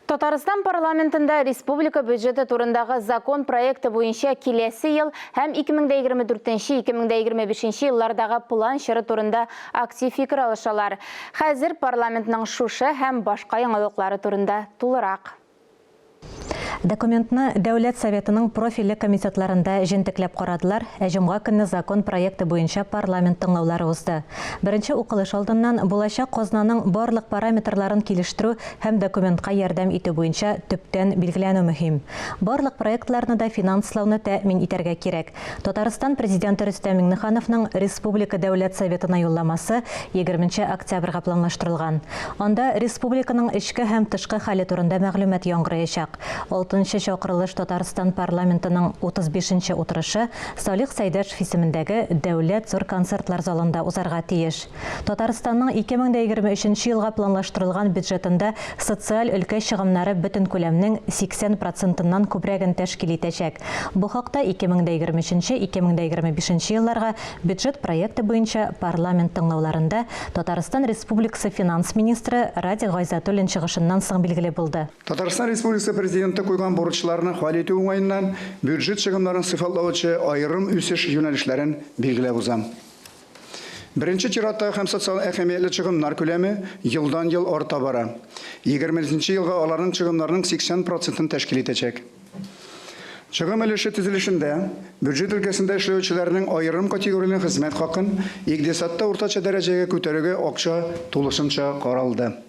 Татарстан парламентында республика бюджеты турындагы закон проекты буенча киләсе ел һәм 2024-2025 еллардагы план чыры турында актив фикер алышалар. Хәзер парламентның шушы һәм башка яңалыклары турында тулырак. Документны Дәүләт Советының профильле комитетларында жентекләп карадылар, җомга көнне закон проекты буенча парламент тыңлаулары узды. Беренче укылыш алдыннан булачак казнаның барлык параметрларын килештерү һәм документка ярдәм итү буенча төптән билгеләнү мөһим. Барлык проектларны да финанслауны тәэмин итәргә кирәк. Татарстан президенты Рөстәм Миңнехановның Республика Дәүләт Советына юлламасы 20 октябрьгә планлаштырылган. Анда республиканың эчке һәм тышкы хәле турында мәгълүмат яңгыраячак. 6-нчы чакырылыш Татарстан парламентының 35-нче утырышы Салих Сәйдәшев исемендәге Дәүләт зур концертлар залында узарга тиеш. Татарстанның 2023 елга планлаштырылган бюджетында социаль өлкә чыгымнары бөтен күләмнең 80%-нан күбрәген тәшкил итәчәк. Бу хакта 2023-2025 елларга бюджет проекты буенча парламент тыңлауларында Татарстан Республикасы финанс министры Радик Гайзатуллин чыгышыннан соң билгеле булды. Татарстан Республикасы президенты куйган бурычларны хәл итү уңайыннан бюджет чыгымнарын сыйфатлаучы айрым үсеш юнәлешләрен билгеләп узам. Беренче чиратта һәм социаль әһәмиятле чыгымнар күләме елдан-ел арта бара. 2020 елга аларның чыгымнарының 80%-ын тәшкил итәчәк. Чыгым өлеше төзелешендә бюджет өлкәсендә эшләүчеләрнең айрым категорияле хезмәт хакын икътисадта уртача дәрәҗәгә күтәрүгә акча тулысынча каралды.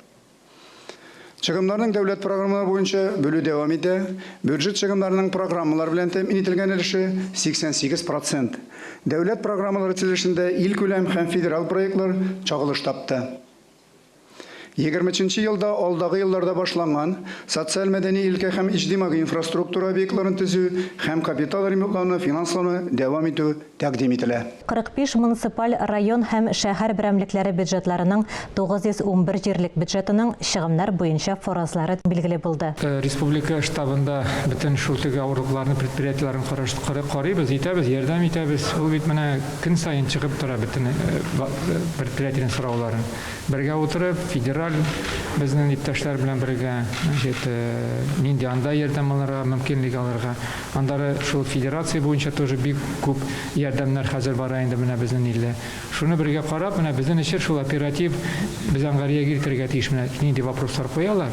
Чыгымнарның дәүләт программалары буенча бүлү дәвам итә. Бюджет чыгымнарының программалар белән тәэмин ителгән өлеше 88%. Дәүләт программалары төзелешендә ил күләм һәм федераль проектлар чагылыш тапты. 20 елда алдагы елларда башланган социаль мәдәни илкә һәм иҗтимагый инфраструктура объектларын төзү һәм капитал ремонтлауны финанслауны дәвам итү тәкъдим ителә. 45 муниципаль район һәм шәһәр берәмлекләре бюджетларының 911 җирлек бюджетының чыгымнар буенча фаразлары билгеле булды. Республика штабында бөтен шул теге авырлыкларны предприятиеләрен карыйбыз, итәбез, ярдәм итәбез. Ул бит менә көн сайын чыгып тора бөтен предприятиянең сорауларын. Бергә утырып, федераль безнең иптәшләр белән бергә, нинди анда ярдәм алырга, мөмкинлек алырга. Андары шул федерация буенча тоже бик күп ярдәмнәр хәзер бара инде менә безнең илдә. Шуны бергә карап, менә безнең эчер шул оператив без аңгария китергә тиеш менә нинди вопрослар куялар.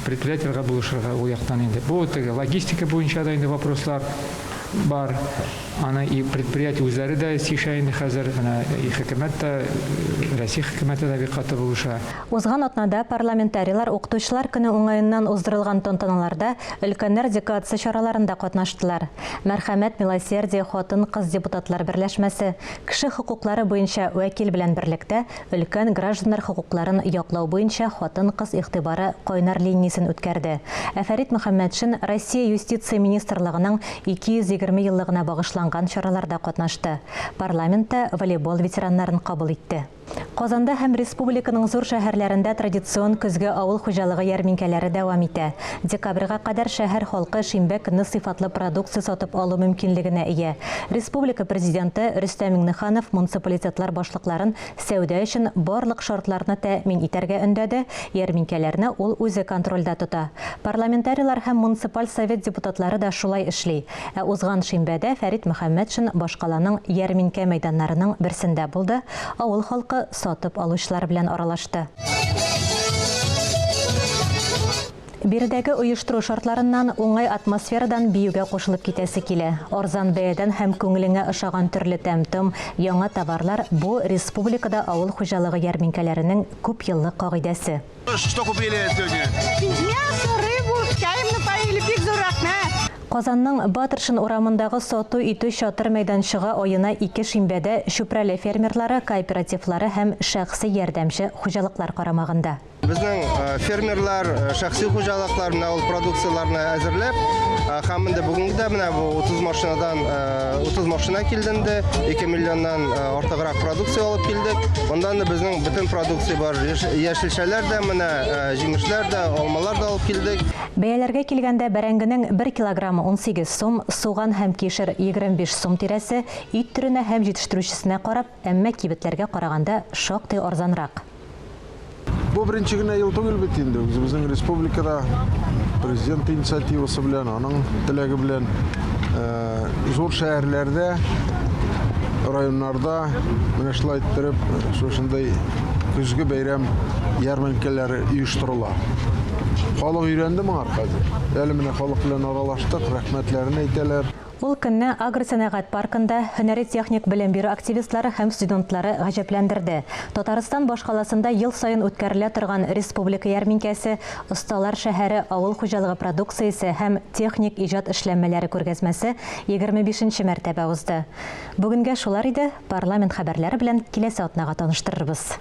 Предприятиеләргә булышырга ул яктан инде. Бу теге логистика буенча да инде вопрослар бар. Аны и предприятие үзләре дә сиша инде хәзер, менә хөкүмәт тә, Россия хөкүмәте дә бик каты булыша. Узган атнада парламентарийлар укытучылар көне уңаеннан уздырылган тантаналарда өлкәннәр декадасы чараларында катнаштылар. Мәрхәмәт, милосердие, хатын-кыз депутатлар берләшмәсе кеше хукуклары буенча вәкил белән берлектә өлкән гражданнар хукукларын яклау буенча хатын-кыз игътибары кайнар линиясен үткәрде. Фәрит Мөхәммәтшин Россия юстиция министрлыгының 220 еллыгына багышланган чараларда катнашты. Парламентта волейбол ветераннарын кабул итте. Казанда һәм республиканың зур шәһәрләрендә традицион көзге авыл хуҗалыгы ярминкәләре дәвам итә. Декабрьгә кадәр шәһәр халкы шимбә көнне сыйфатлы продукция сатып алу мөмкинлегенә ия. Республика президенты Рөстәм Миңнеханов муниципалитетлар башлыкларын сәүдә өчен барлык шартларны тәэмин итәргә өндәде. Ярминкәләрне ул үзе контрольдә тота. Парламентарийлар һәм муниципаль совет депутатлары да шулай эшли. Узган шимбәдә Фәрит Мөхәммәтшин башкаланың ярминкә мәйданнарының берсендә булды. Авыл халкы сатып алучылар белән аралашты. Биредәге оештыру шартларыннан уңай атмосферадан биюгә кушылып китәсе килә. Арзан бәядән һәм күңелеңә ошаган төрле тәм-том, яңа товарлар бу республикада авыл хуҗалыгы ярминкәләренең күп еллык кагыйдәсе. Что купили сегодня? Мясо, рыбу, чаем напоили, бик зур рәхмәт. Казанның Батыршин урамындагы сату итү чатыр мәйданчыгы аена 2 шимбәдә чүпрәле фермерлары, кооперативлары һәм шәхси ярдәмче хуҗалыклар карамагында. Безнең фермерлар, шәхси хуҗалыклар менә ул продукцияларны әзерләп, һәм инде бүгенге дә менә бу 30 машина килде инде, 2 миллионнан артыграк продукция алып килдек. Мондан да безнең бөтен продукция бар. Яшелчәләр дә менә, җимешләр дә, алмалар да алып килдек. Бәяләргә килгәндә бәрәңгенең 1 килограммы 18 сум, суган һәм кишер 25 сум тирәсе, ит төренә һәм җитештерүчесенә карап, әмма кибетләргә караганда шактый арзанрак. Бу беренче генә ел түгел бит инде. Безнең республикада президент инициативасы белән, аның теләге белән зур шәһәрләрдә, районнарда менә шулай иттереп шушындай көзге бәйрәм ярмәнкәләре оештырыла. Халык өйрәнде моңа хәзер. Әле менә халык белән аралаштык, рәхмәтләрен әйтәләр. Ул көнне агросәнәгать паркында һөнәри техник белем бирү активистлары һәм студентлары гаҗәпләндерде. Татарстан башкаласында ел сайын үткәрелә торган республика ярминкәсе, осталар шәһәре авыл хуҗалыгы продукциясе һәм техник иҗат эшләнмәләре күргәзмәсе 25нче мәртәбә узды. Бүгенгә шулар иде. Парламент хәбәрләре белән киләсе атнага таныштырырбыз.